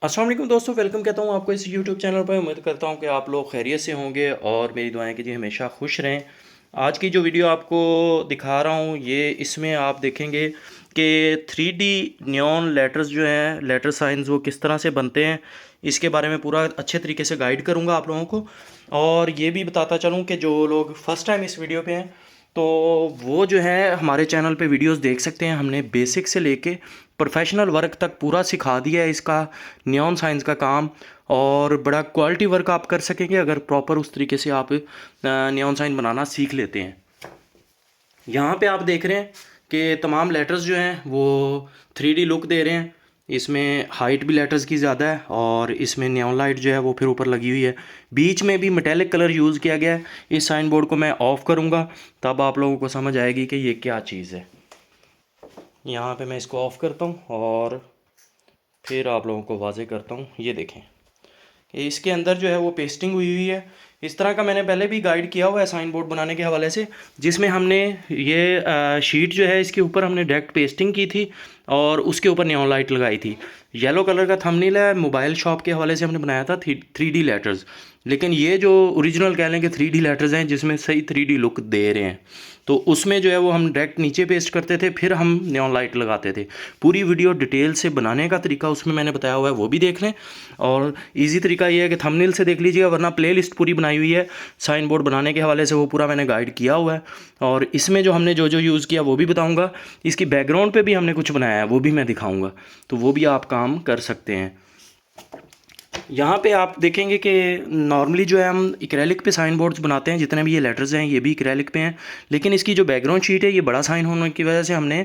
अस्सलाम वालेकुम दोस्तों, वेलकम कहता हूँ आपको इस यूट्यूब चैनल पर। उम्मीद करता हूँ कि आप लोग खैरियत से होंगे और मेरी दुआएं कि जी हमेशा खुश रहें। आज की जो वीडियो आपको दिखा रहा हूँ ये इसमें आप देखेंगे कि 3D नियॉन लेटर्स जो हैं, लेटर साइंस, वो किस तरह से बनते हैं, इसके बारे में पूरा अच्छे तरीके से गाइड करूँगा आप लोगों को। और ये भी बताता चलूँ कि जो लोग फ़र्स्ट टाइम इस वीडियो पे हैं तो वो जो है हमारे चैनल पे वीडियोस देख सकते हैं। हमने बेसिक से लेके प्रोफेशनल वर्क तक पूरा सिखा दिया है इसका, नियॉन साइंस का काम। और बड़ा क्वालिटी वर्क आप कर सकेंगे अगर प्रॉपर उस तरीके से आप नियॉन साइन बनाना सीख लेते हैं। यहाँ पे आप देख रहे हैं कि तमाम लेटर्स जो हैं वो 3D लुक दे रहे हैं। इसमें हाइट भी लेटर्स की ज़्यादा है और इसमें नियॉन लाइट जो है वो फिर ऊपर लगी हुई है। बीच में भी मेटेलिक कलर यूज़ किया गया है। इस साइन बोर्ड को मैं ऑफ़ करूँगा तब आप लोगों को समझ आएगी कि ये क्या चीज़ है। यहाँ पे मैं इसको ऑफ़ करता हूँ और फिर आप लोगों को वाज़े करता हूँ। ये देखें कि इसके अंदर जो है वो पेस्टिंग हुई हुई है। इस तरह का मैंने पहले भी गाइड किया हुआ है साइन बोर्ड बनाने के हवाले से, जिसमें हमने ये शीट जो है इसके ऊपर हमने डायरेक्ट पेस्टिंग की थी और उसके ऊपर नियॉन लाइट लगाई थी। येलो कलर का थंबनेल है। मोबाइल शॉप के हवाले से हमने बनाया था 3D लेटर्स, लेकिन ये जो ओरिजिनल कह लें कि 3D लेटर्स हैं जिसमें सही 3D लुक दे रहे हैं, तो उसमें जो है वो हम डायरेक्ट नीचे पेस्ट करते थे, फिर हम नियॉन लाइट लगाते थे। पूरी वीडियो डिटेल से बनाने का तरीका उसमें मैंने बताया हुआ है, वो भी देख लें। और इजी तरीका ये है कि थंबनेल से देख लीजिएगा, वरना प्लेलिस्ट पूरी बनाई हुई है साइन बोर्ड बनाने के हवाले से, वो पूरा मैंने गाइड किया हुआ है। और इसमें जो हमने जो जो यूज़ किया वो भी बताऊँगा। इसकी बैकग्राउंड पे भी हमने कुछ बनाया है, वो भी मैं दिखाऊँगा, तो वो भी आप काम कर सकते हैं। यहाँ पे आप देखेंगे कि नॉर्मली जो है हम इक्रेलिक पे साइन बोर्ड्स बनाते हैं। जितने भी ये लेटर्स हैं ये भी इक्रेलिक पे हैं, लेकिन इसकी जो बैकग्राउंड शीट है ये बड़ा साइन होने की वजह से हमने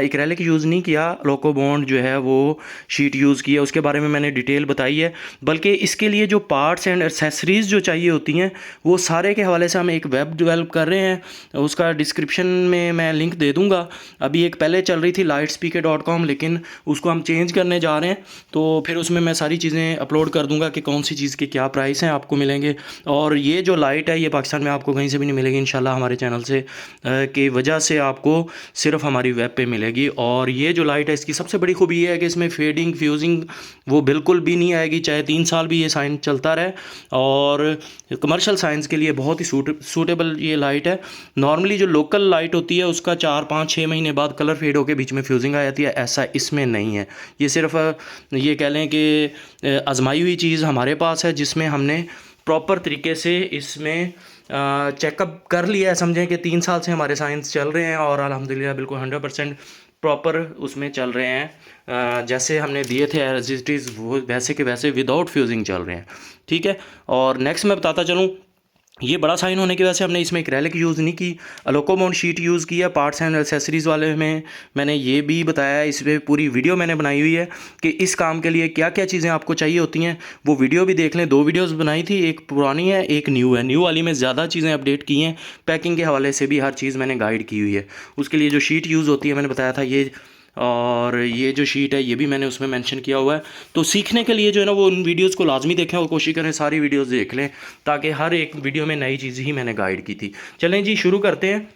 इक्रेलिक यूज़ नहीं किया। लोको बॉन्ड जो है वो शीट यूज़ किया, उसके बारे में मैंने डिटेल बताई है। बल्कि इसके लिए जो पार्ट्स एंड एक्सेसरीज़ जो चाहिए होती हैं वो सारे के हवाले से हम एक वेब डेवलप कर रहे हैं, उसका डिस्क्रिप्शन में मैं लिंक दे दूँगा। अभी एक पहले चल रही थी lightspeaker.com, लेकिन उसको हम चेंज करने जा रहे हैं, तो फिर उसमें मैं सारी चीज़ें अपलोड कर दूंगा कि कौन सी चीज़ के क्या प्राइस हैं आपको मिलेंगे। और ये जो लाइट है ये पाकिस्तान में आपको कहीं से भी नहीं मिलेगी इंशाल्लाह, हमारे चैनल से की वजह से आपको सिर्फ हमारी वेब पे मिलेगी। और ये जो लाइट है इसकी सबसे बड़ी खूबी ये है कि इसमें फेडिंग फ्यूजिंग वो बिल्कुल भी नहीं आएगी, चाहे 3 साल भी ये साइन चलता रहे। और कमर्शियल साइंस के लिए बहुत ही सूटेबल ये लाइट है। नॉर्मली जो लोकल लाइट होती है उसका 4 5 6 महीने बाद कलर फेड होकर बीच में फ्यूजिंग आ जाती है, ऐसा इसमें नहीं है। ये सिर्फ ये कह लें कि आजमाई हुई चीज़ हमारे पास है, जिसमें हमने प्रॉपर तरीके से इसमें चेकअप कर लिया है। समझें कि 3 साल से हमारे साइंस चल रहे हैं और अल्हम्दुलिल्लाह बिल्कुल 100% प्रॉपर उसमें चल रहे हैं। जैसे हमने दिए थे एज इट इज़ वो वैसे के वैसे विदाउट फ्यूजिंग चल रहे हैं। ठीक है। और नेक्स्ट मैं बताता चलूँ, ये बड़ा साइन होने की वजह से हमने इसमें एक्रेलिक यूज़ नहीं की, अलोकोमोड शीट यूज़ किया। पार्ट्स एंड एक्सेसरीज़ वाले में मैंने ये भी बताया है, इस पर पूरी वीडियो मैंने बनाई हुई है कि इस काम के लिए क्या क्या चीज़ें आपको चाहिए होती हैं। वो वीडियो भी देख लें। 2 वीडियोस बनाई थी, एक पुरानी है एक न्यू है। न्यू वाली में ज़्यादा चीज़ें अपडेट की हैं, पैकिंग के हवाले से भी हर चीज़ मैंने गाइड की हुई है। उसके लिए जो शीट यूज़ होती है मैंने बताया था ये, और ये जो शीट है ये भी मैंने उसमें मेंशन किया हुआ है। तो सीखने के लिए जो है ना वो उन वीडियोस को लाजमी देखें और कोशिश करें सारी वीडियोस देख लें, ताकि हर एक वीडियो में नई चीज़ ही मैंने गाइड की थी। चलें जी शुरू करते हैं।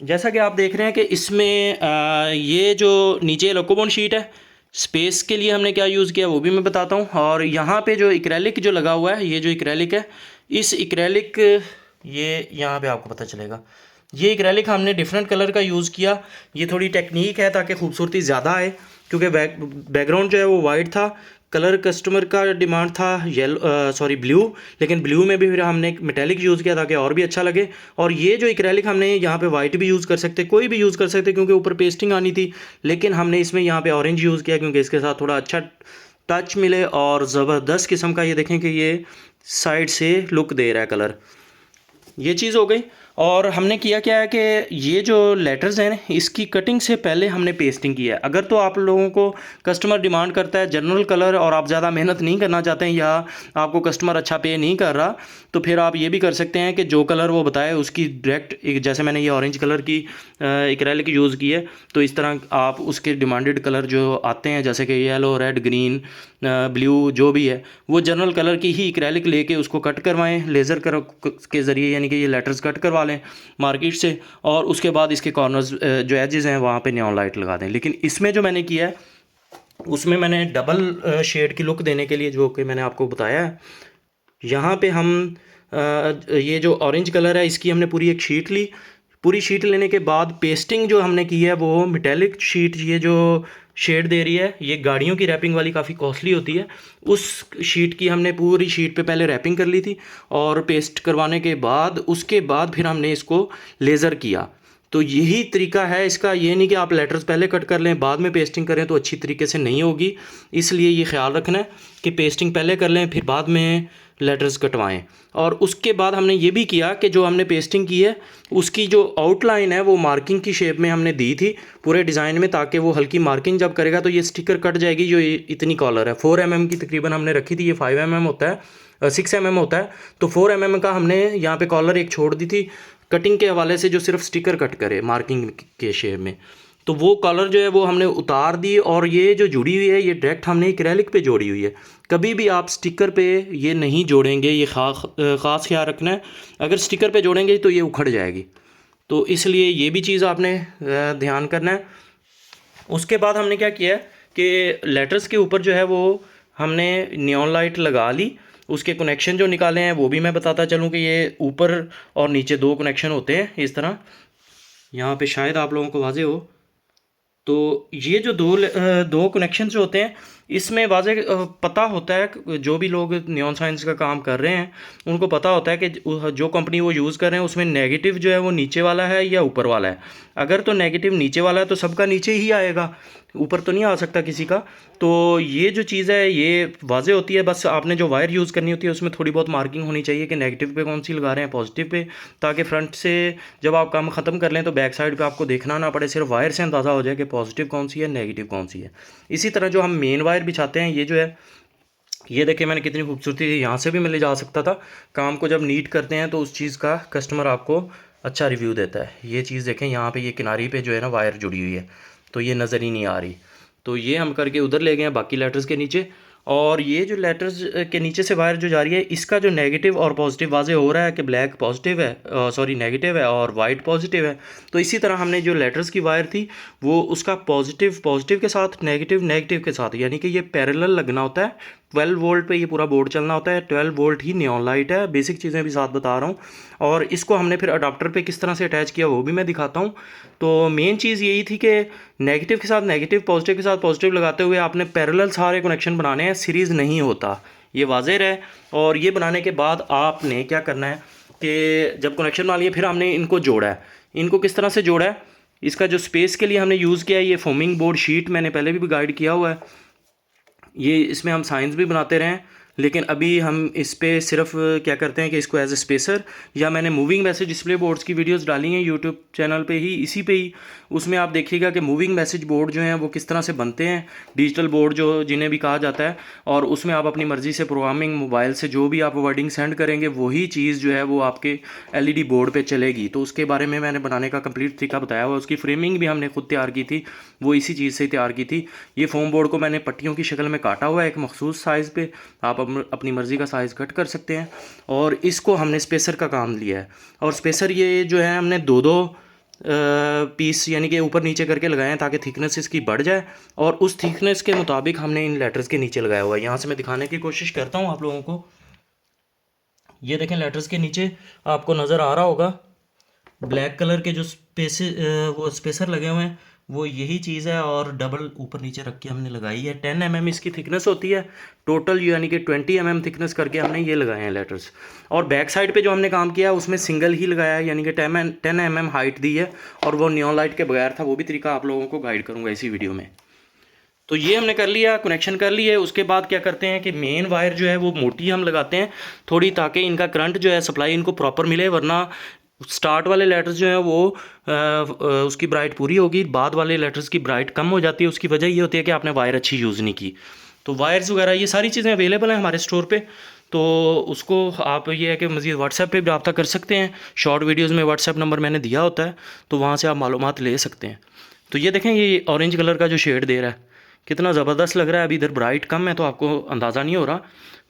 जैसा कि आप देख रहे हैं कि इसमें ये जो नीचे लोकोबॉन्ड शीट है, स्पेस के लिए हमने क्या यूज़ किया वो भी मैं बताता हूँ। और यहाँ पे जो इक्रेलिक जो लगा हुआ है, ये जो इक्रेलिक है, इस इक्रेलिक, ये यहाँ पे आपको पता चलेगा, ये इक्रेलिक हमने डिफरेंट कलर का यूज़ किया। ये थोड़ी टेक्निक है ताकि खूबसूरती ज़्यादा आए, क्योंकि बैकग्राउंड जो है वो वाइट था, कलर कस्टमर का डिमांड था येलो, सॉरी ब्लू, लेकिन ब्लू में भी फिर हमने मेटेलिक यूज़ किया ताकि और भी अच्छा लगे। और ये जो एक्रेलिक हमने यहाँ पे वाइट भी यूज़ कर सकते, कोई भी यूज़ कर सकते, क्योंकि ऊपर पेस्टिंग आनी थी, लेकिन हमने इसमें यहाँ पे ऑरेंज यूज़ किया क्योंकि इसके साथ थोड़ा अच्छा टच मिले और ज़बरदस्त किस्म का, ये देखें कि ये साइड से लुक दे रहा है कलर। ये चीज़ हो गई। और हमने किया क्या है कि ये जो लेटर्स हैं इसकी कटिंग से पहले हमने पेस्टिंग की है। अगर तो आप लोगों को कस्टमर डिमांड करता है जनरल कलर और आप ज़्यादा मेहनत नहीं करना चाहते हैं, या आपको कस्टमर अच्छा पे नहीं कर रहा, तो फिर आप ये भी कर सकते हैं कि जो कलर वो बताए उसकी डायरेक्ट, जैसे मैंने ये ऑरेंज कलर की एक्रेलिक यूज़ की है, तो इस तरह आप उसके डिमांडेड कलर जो आते हैं जैसे कि येलो, रेड, ग्रीन, ब्लू, जो भी है वो जनरल कलर की ही एक्रेलिक लेके उसको कट करवाएं लेज़र के ज़रिए, यानी कि ये लेटर्स कट करवा लें मार्केट से, और उसके बाद इसके कॉर्नर्स जो एजेस हैं वहाँ पे नियॉन लाइट लगा दें। लेकिन इसमें जो मैंने किया है उसमें मैंने डबल शेड की लुक देने के लिए, जो कि मैंने आपको बताया है, यहाँ पे हम ये जो ऑरेंज कलर है इसकी हमने पूरी एक शीट ली। पूरी शीट लेने के बाद पेस्टिंग जो हमने की है वो मेटेलिक शीट, ये जो शेड दे रही है ये गाड़ियों की रैपिंग वाली काफ़ी कॉस्टली होती है, उस शीट की हमने पूरी शीट पे पहले रैपिंग कर ली थी, और पेस्ट करवाने के बाद उसके बाद फिर हमने इसको लेज़र किया। तो यही तरीका है इसका, ये नहीं कि आप लेटर्स पहले कट कर लें बाद में पेस्टिंग करें तो अच्छी तरीके से नहीं होगी। इसलिए ये ख्याल रखना है कि पेस्टिंग पहले कर लें फिर बाद में लेटर्स कटवाएं। और उसके बाद हमने ये भी किया कि जो हमने पेस्टिंग की है उसकी जो आउटलाइन है वो मार्किंग की शेप में हमने दी थी पूरे डिज़ाइन में, ताकि वो हल्की मार्किंग जब करेगा तो ये स्टिकर कट जाएगी। जो इतनी कॉलर है 4 mm की तकरीबन हमने रखी थी, ये 5 mm होता है, 6 mm होता है, तो 4 mm का हमने यहाँ पे कॉलर एक छोड़ दी थी कटिंग के हवाले से, जो सिर्फ स्टिकर कट करे मार्किंग के शेप में। तो वो कॉलर जो है वो हमने उतार दी, और ये जो जुड़ी हुई है ये डायरेक्ट हमने एक्रेलिक पे जोड़ी हुई है। कभी भी आप स्टिकर पे ये नहीं जोड़ेंगे, ये ख़ास ख्याल रखना है। अगर स्टिकर पे जोड़ेंगे तो ये उखड़ जाएगी, तो इसलिए ये भी चीज़ आपने ध्यान करना है। उसके बाद हमने क्या किया है कि लेटर्स के ऊपर जो है वो हमने नियॉन लाइट लगा ली। उसके कनेक्शन जो निकाले हैं वो भी मैं बताता चलूँ कि ये ऊपर और नीचे 2 कनेक्शन होते हैं इस तरह, यहाँ पे शायद आप लोगों को वाज़े हो। तो ये जो दो कनेक्शन जो होते हैं इसमें वाज़े पता होता है, जो भी लोग नियॉन साइंस का काम कर रहे हैं उनको पता होता है कि जो कंपनी वो यूज़ कर रहे हैं उसमें नेगेटिव जो है वो नीचे वाला है या ऊपर वाला है। अगर तो नेगेटिव नीचे वाला है तो सबका नीचे ही आएगा, ऊपर तो नहीं आ सकता किसी का। तो ये जो चीज़ है ये वाज़े होती है, बस आपने जो वायर यूज़ करनी होती है उसमें थोड़ी बहुत मार्किंग होनी चाहिए कि नेगेटिव पे कौन सी लगा रहे हैं पॉजिटिव पे, ताकि फ्रंट से जब आप काम ख़त्म कर लें तो बैक साइड पे आपको देखना ना पड़े, सिर्फ वायर से अंदाज़ा हो जाए कि पॉजिटिव कौन सी है नेगेटिव कौन सी है। इसी तरह जो हम मेन वायर बिछाते हैं, ये जो है ये देखिए मैंने कितनी खूबसूरती यहाँ से भी मैं ले जा सकता था। काम को जब नीट करते हैं तो उस चीज़ का कस्टमर आपको अच्छा रिव्यू देता है। ये चीज़ देखें यहाँ पे ये किनारी पे जो है ना वायर जुड़ी हुई है तो ये नज़र ही नहीं आ रही, तो ये हम करके उधर ले गए हैं बाकी लेटर्स के नीचे। और ये जो लेटर्स के नीचे से वायर जो जा रही है इसका जो नेगेटिव और पॉजिटिव वाज़े हो रहा है कि ब्लैक पॉजिटिव है, सॉरी नेगेटिव है और वाइट पॉजिटिव है। तो इसी तरह हमने जो लेटर्स की वायर थी वो उसका पॉजिटिव पॉजिटिव के साथ, नेगेटिव नेगेटिव के साथ, यानी कि ये पैरेलल लगना होता है। 12 वोल्ट पे ये पूरा बोर्ड चलना होता है, 12 वोल्ट ही नियॉन लाइट है। बेसिक चीज़ें भी साथ बता रहा हूँ, और इसको हमने फिर अडाप्टर पे किस तरह से अटैच किया वो भी मैं दिखाता हूँ। तो मेन चीज़ यही थी कि नेगेटिव के साथ नेगेटिव, पॉजिटिव के साथ पॉजिटिव लगाते हुए आपने पैरेलल सारे कनेक्शन बनाने हैं, सीरीज़ नहीं होता, ये वाज़ेह है। और ये बनाने के बाद आपने क्या करना है कि जब कनेक्शन बना लिए फिर हमने इनको जोड़ा है। इनको किस तरह से जोड़ा है, इसका जो स्पेस के लिए हमने यूज़ किया है ये फोमिंग बोर्ड शीट, मैंने पहले भी गाइड किया हुआ है। ये इसमें हम साइंस भी बनाते रहें, लेकिन अभी हम इस पे सिर्फ क्या करते हैं कि इसको एज ए स्पेसर, या मैंने मूविंग मैसेज डिस्प्ले बोर्ड्स की वीडियोस डाली हैं यूट्यूब चैनल पे ही, इसी पे ही, उसमें आप देखिएगा कि मूविंग मैसेज बोर्ड जो हैं वो किस तरह से बनते हैं, डिजिटल बोर्ड जो जिन्हें भी कहा जाता है। और उसमें आप अपनी मर्ज़ी से प्रोग्रामिंग मोबाइल से जो भी आप वर्डिंग सेंड करेंगे वही चीज़ जो है वो आपके LED बोर्ड पर चलेगी। तो उसके बारे में मैंने बनाने का कंप्लीट तरीका बताया हुआ। उसकी फ्रेमिंग भी हमने खुद तैयार की थी, वो इसी चीज़ से तैयार की थी। ये फोम बोर्ड को मैंने पट्टियों की शक्ल में काटा हुआ है एक मखसूस साइज़ पे, आप अपनी मर्ज़ी का साइज़ कट कर सकते हैं। और इसको हमने स्पेसर का काम लिया है, और स्पेसर ये जो है हमने दो पीस यानी कि ऊपर नीचे करके लगाए हैं ताकि थिकनेस इसकी बढ़ जाए, और उस थिकनेस के मुताबिक हमने इन लेटर्स के नीचे लगाया हुआ है। यहाँ से मैं दिखाने की कोशिश करता हूँ आप लोगों को। ये देखें लेटर्स के नीचे आपको नज़र आ रहा होगा ब्लैक कलर के जो वो स्पेसर लगे हुए हैं, वो यही चीज़ है। और डबल ऊपर नीचे रख के हमने लगाई है। 10 mm इसकी थिकनेस होती है टोटल, यानी कि 20 mm थिकनेस करके हमने ये लगाए हैं लेटर्स। और बैक साइड पे जो हमने काम किया उसमें सिंगल ही लगाया है, यानी कि 10 mm हाइट दी है, और वो नियॉन लाइट के बगैर था। वो भी तरीका आप लोगों को गाइड करूँगा इसी वीडियो में। तो ये हमने कर लिया, कनेक्शन कर लिए। उसके बाद क्या करते हैं कि मेन वायर जो है वो मोटी हम लगाते हैं थोड़ी, ताकि इनका करंट जो है सप्लाई इनको प्रॉपर मिले, वरना स्टार्ट वाले लेटर्स जो हैं वो उसकी ब्राइट पूरी होगी, बाद वाले लेटर्स की ब्राइट कम हो जाती है। उसकी वजह ये होती है कि आपने वायर अच्छी यूज़ नहीं की। तो वायर्स वगैरह ये सारी चीज़ें अवेलेबल हैं हमारे स्टोर पे, तो उसको आप ये है कि मज़ीद व्हाट्सएप पे भी रब्ता कर सकते हैं। शॉर्ट वीडियोज़ में व्हाट्सएप नंबर मैंने दिया होता है, तो वहाँ से आप मालूमात ले सकते हैं। तो ये देखें ये ऑरेंज कलर का जो शेड दे रहा है कितना ज़बरदस्त लग रहा है। अभी इधर ब्राइट कम है तो आपको अंदाज़ा नहीं हो रहा।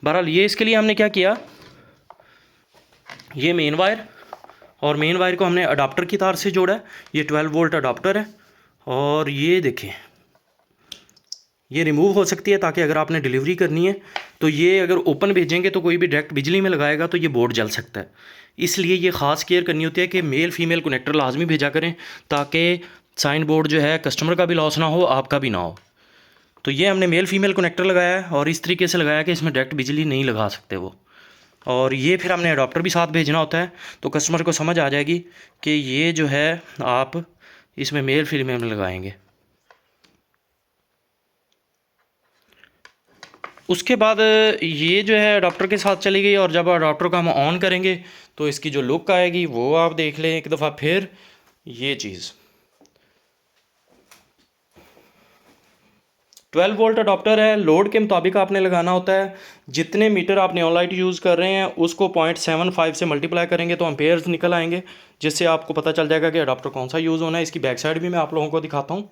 बहरहाल ये इसके लिए हमने क्या किया, ये मेन वायर और मेन वायर को हमने अडाप्टर की तार से जोड़ा है। ये 12 वोल्ट अडाप्टर है। और ये देखें, ये रिमूव हो सकती है ताकि अगर आपने डिलीवरी करनी है तो ये अगर ओपन भेजेंगे तो कोई भी डायरेक्ट बिजली में लगाएगा तो ये बोर्ड जल सकता है। इसलिए ये ख़ास केयर करनी होती है कि मेल फीमेल कनेक्टर लाजमी भेजा करें ताकि साइन बोर्ड जो है कस्टमर का भी लॉस ना हो, आपका भी ना हो। तो ये हमने मेल फीमेल कनेक्टर लगाया है और इस तरीके से लगाया कि इसमें डायरेक्ट बिजली नहीं लगा सकते वो। और ये फिर हमने अडॉप्टर भी साथ भेजना होता है तो कस्टमर को समझ आ जाएगी कि ये जो है आप इसमें मेल फीमेल में लगाएंगे। उसके बाद ये जो है अडॉप्टर के साथ चली गई और जब अडॉप्टर को हम ऑन करेंगे तो इसकी जो लुक आएगी वो आप देख लें एक दफ़ा फिर। ये चीज़ 12 वोल्ट अडॉप्टर है, लोड के मुताबिक आपने लगाना होता है। जितने मीटर आप नियॉन लाइट यूज़ कर रहे हैं उसको 0.75 से मल्टीप्लाई करेंगे तो एम्पेयर्स निकल आएंगे, जिससे आपको पता चल जाएगा कि अडॉप्टर कौन सा यूज़ होना है। इसकी बैक साइड भी मैं आप लोगों को दिखाता हूँ।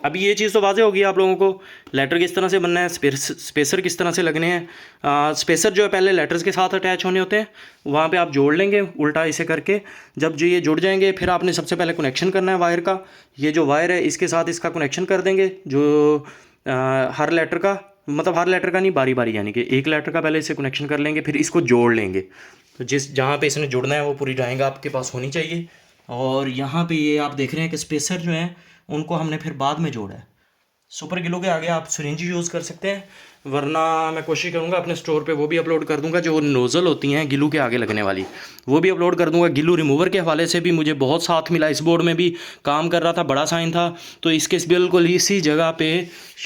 अभी ये चीज़ तो वाज़े होगी आप लोगों को, लेटर किस तरह से बनना है, स्पेसर किस तरह से लगने हैं। स्पेसर जो है पहले लेटर्स के साथ अटैच होने होते हैं, वहाँ पे आप जोड़ लेंगे उल्टा इसे करके। जब जो ये जुड़ जाएंगे फिर आपने सबसे पहले कनेक्शन करना है वायर का। ये जो वायर है इसके साथ इसका कनेक्शन कर देंगे, जो हर लेटर का, मतलब हर लेटर का नहीं, बारी बारी, यानी कि एक लेटर का पहले इसे कनेक्शन कर लेंगे, फिर इसको जोड़ लेंगे। तो जहाँ पर इसने जुड़ना है वो पूरी ड्राइंग आपके पास होनी चाहिए। और यहाँ पर ये आप देख रहे हैं कि स्पेसर जो हैं उनको हमने फिर बाद में जोड़ा है। सुपर ग्लू के आगे आप सिरिंज यूज़ कर सकते हैं, वरना मैं कोशिश करूँगा अपने स्टोर पे वो भी अपलोड कर दूँगा, जो नोज़ल होती हैं गिलू के आगे लगने वाली, वो भी अपलोड कर दूँगा। गिलू रिमूवर के हवाले से भी मुझे बहुत साथ मिला, इस बोर्ड में भी काम कर रहा था, बड़ा साइन था, तो इसके बिल्कुल इसी जगह पे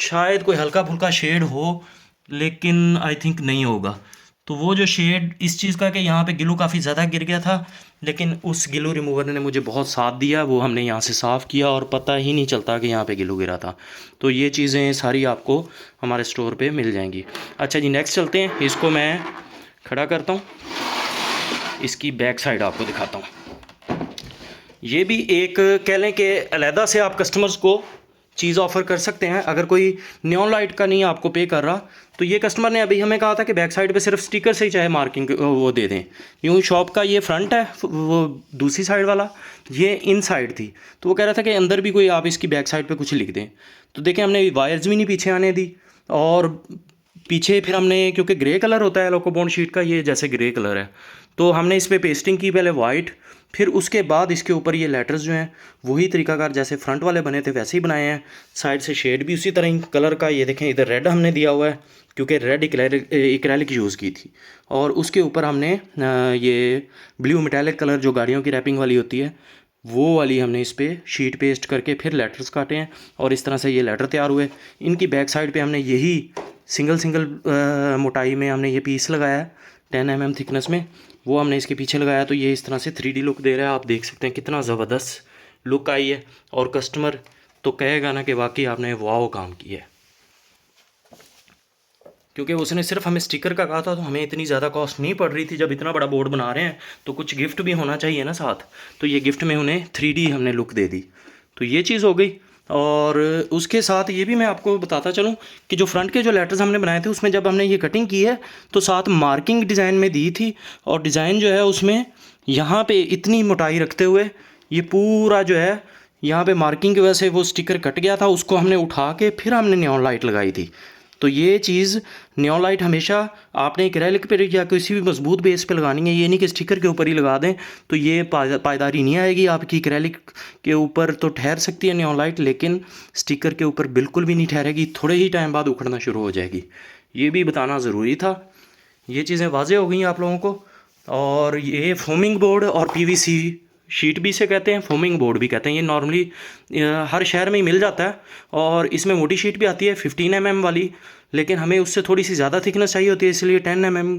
शायद कोई हल्का फुल्का शेड हो, लेकिन आई थिंक नहीं होगा। तो वो जो शेड इस चीज़ का कि यहाँ पे गिलू काफ़ी ज़्यादा गिर गया था, लेकिन उस गिलू रिमूवर ने मुझे बहुत साथ दिया, वो हमने यहाँ से साफ़ किया और पता ही नहीं चलता कि यहाँ पे गिलू गिरा था। तो ये चीज़ें सारी आपको हमारे स्टोर पे मिल जाएंगी। अच्छा जी, नेक्स्ट चलते हैं। इसको मैं खड़ा करता हूँ, इसकी बैक साइड आपको दिखाता हूँ। ये भी एक कह लें कि अलहदा से आप कस्टमर्स को चीज़ ऑफ़र कर सकते हैं। अगर कोई नियॉन लाइट का नहीं आपको पे कर रहा तो ये कस्टमर ने अभी हमें कहा था कि बैक साइड पे सिर्फ स्टिकर से ही चाहे मार्किंग वो दे दें। यूँ शॉप का ये फ्रंट है, वो दूसरी साइड वाला ये इन साइड थी, तो वो कह रहा था कि अंदर भी कोई आप इसकी बैक साइड पे कुछ लिख दें। तो देखें, हमने वायर्स भी नहीं पीछे आने दी, और पीछे फिर हमने, क्योंकि ग्रे कलर होता है लोकोबॉन्ड शीट का, ये जैसे ग्रे कलर है, तो हमने इस पर पेस्टिंग की पहले वाइट, फिर उसके बाद इसके ऊपर ये लेटर्स जो हैं वही तरीकाकार जैसे फ्रंट वाले बने थे वैसे ही बनाए हैं। साइड से शेड भी उसी तरह ही कलर का, ये देखें इधर रेड हमने दिया हुआ है क्योंकि रेड एक्रेलिक यूज़ की थी, और उसके ऊपर हमने ये ब्लू मेटालिक कलर जो गाड़ियों की रैपिंग वाली होती है वो वाली हमने इस पर शीट पेस्ट करके फिर लेटर्स काटे हैं, और इस तरह से ये लेटर तैयार हुए। इनकी बैक साइड पे हमने यही सिंगल मोटाई में हमने ये पीस लगाया है 10 mm थिकनेस में, वो हमने इसके पीछे लगाया। तो ये इस तरह से 3D लुक दे रहा है, आप देख सकते हैं कितना ज़बरदस्त लुक आई है, और कस्टमर तो कहेगा ना कि वाकई आपने वाओ काम किया है। क्योंकि उसने सिर्फ हमें स्टिकर का कहा था, तो हमें इतनी ज़्यादा कॉस्ट नहीं पड़ रही थी। जब इतना बड़ा बोर्ड बना रहे हैं तो कुछ गिफ्ट भी होना चाहिए ना साथ, तो ये गिफ्ट में उन्हें 3D हमने लुक दे दी। तो ये चीज़ हो गई। और उसके साथ ये भी मैं आपको बताता चलूँ कि जो फ्रंट के जो लेटर्स हमने बनाए थे उसमें जब हमने ये कटिंग की है तो साथ मार्किंग डिज़ाइन में दी थी, और डिज़ाइन जो है उसमें यहाँ पे इतनी मोटाई रखते हुए ये पूरा जो है यहाँ पे मार्किंग की वजह से वो स्टिकर कट गया था, उसको हमने उठा के फिर हमने नियॉन लाइट लगाई थी। तो ये चीज़ नियॉन लाइट हमेशा आपने एक्रेलिक पे या किसी भी मजबूत बेस पे लगानी है, ये नहीं कि स्टिकर के ऊपर ही लगा दें, तो ये पायदारी नहीं आएगी आपकी। एक्रेलिक के ऊपर तो ठहर सकती है नियॉन लाइट, लेकिन स्टिकर के ऊपर बिल्कुल भी नहीं ठहरेगी, थोड़े ही टाइम बाद उखड़ना शुरू हो जाएगी। ये भी बताना ज़रूरी था। ये चीज़ें वाज़े हो गई आप लोगों को। और ये फोमिंग बोर्ड और PVC शीट भी इसे कहते हैं, फोमिंग बोर्ड भी कहते हैं। ये नॉर्मली हर शहर में ही मिल जाता है, और इसमें मोटी शीट भी आती है 15 mm वाली, लेकिन हमें उससे थोड़ी सी ज़्यादा थिकनेस चाहिए होती है, इसलिए 10 mm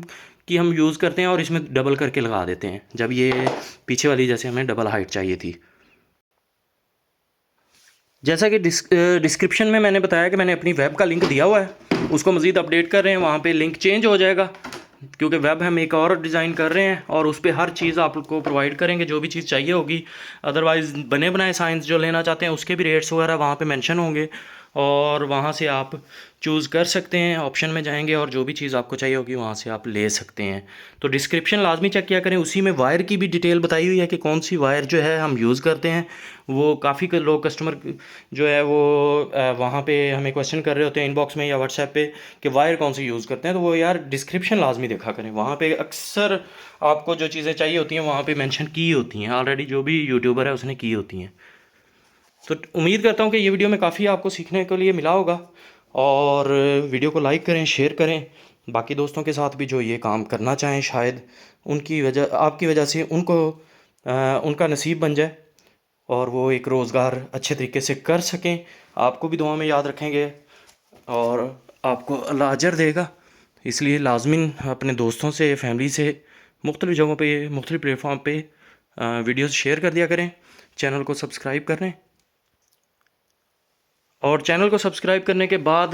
की हम यूज़ करते हैं, और इसमें डबल करके लगा देते हैं जब ये पीछे वाली जैसे हमें डबल हाइट चाहिए थी। जैसा कि डिस्क्रिप्शन में मैंने बताया कि मैंने अपनी वेब का लिंक दिया हुआ है, उसको मज़ीद अपडेट कर रहे हैं, वहाँ पे लिंक चेंज हो जाएगा क्योंकि वेब हम एक और डिज़ाइन कर रहे हैं, और उस पर हर चीज़ आपको प्रोवाइड करेंगे जो भी चीज़ चाहिए होगी। अदरवाइज़ बने बनाए साइंस जो लेना चाहते हैं उसके भी रेट्स वगैरह वहाँ पे मेंशन होंगे, और वहाँ से आप चूज़ कर सकते हैं, ऑप्शन में जाएंगे और जो भी चीज़ आपको चाहिए होगी वहाँ से आप ले सकते हैं। तो डिस्क्रिप्शन लाजमी चेक किया करें, उसी में वायर की भी डिटेल बताई हुई है कि कौन सी वायर जो है हम यूज़ करते हैं। वो काफ़ी लोग कस्टमर जो है वो वहाँ पे हमें क्वेश्चन कर रहे होते हैं इनबॉक्स में या व्हाट्सएप पे कि वायर कौन सी यूज़ करते हैं। तो वो यार डिस्क्रिप्शन लाजमी देखा करें, वहाँ पे अक्सर आपको जो चीज़ें चाहिए होती हैं वहाँ पे मेंशन की होती हैं, ऑलरेडी जो भी यूट्यूबर है उसने की होती हैं। तो उम्मीद करता हूँ कि ये वीडियो में काफ़ी आपको सीखने के लिए मिला होगा, और वीडियो को लाइक करें, शेयर करें बाकी दोस्तों के साथ भी जो ये काम करना चाहें, शायद उनकी वजह, आपकी वजह से उनको उनका नसीब बन जाए और वो एक रोज़गार अच्छे तरीके से कर सकें। आपको भी दुआ में याद रखेंगे और आपको अल्लाह अजर देगा। इसलिए लाजमिन अपने दोस्तों से, फैमिली से मुख्तलिफ़ जगहों पे, मुख्तलिफ़ प्लेटफॉर्म पे वीडियोस शेयर कर दिया करें। चैनल को सब्सक्राइब करें और चैनल को सब्सक्राइब करने के बाद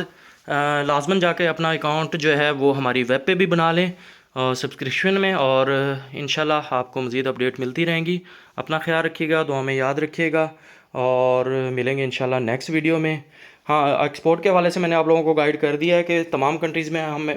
लाजमन जाके अपना अकाउंट जो है वो हमारी वेब पे भी बना लें सब्सक्रिप्शन में, और इंशाल्लाह आपको मज़ीद अपडेट मिलती रहेंगी। अपना ख्याल रखिएगा, दुआ में याद रखिएगा और मिलेंगे इंशाल्लाह नेक्स्ट वीडियो में। हाँ, एक्सपोर्ट के हवाले से मैंने आप लोगों को गाइड कर दिया है कि तमाम कंट्रीज़ में हम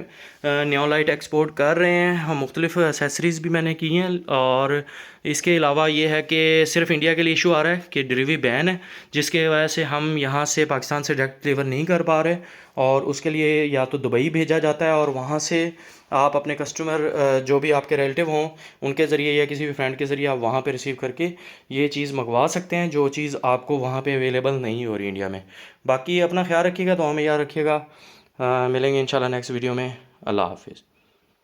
नियोलाइट एक्सपोर्ट कर रहे हैं। हम मुख्तलिफ़ एसेसरीज़ भी मैंने की हैं, और इसके अलावा ये है कि सिर्फ इंडिया के लिए इशू आ रहा है कि डिलीवरी बैन है, जिसके वजह से हम यहाँ से पाकिस्तान से डायरेक्ट डिलीवर नहीं कर पा रहे, और उसके लिए या तो दुबई भेजा जाता है और वहाँ से आप अपने कस्टमर जो भी आपके रिलेटिव हों उनके ज़रिए या किसी भी फ्रेंड के ज़रिए आप वहाँ पे रिसीव करके ये चीज़ मंगवा सकते हैं, जो चीज़ आपको वहाँ पे अवेलेबल नहीं हो रही इंडिया में। बाकी अपना ख्याल रखिएगा, दुआ में याद रखिएगा। मिलेंगे इंशाल्लाह नेक्स्ट वीडियो में। अल्लाह हाफिज़।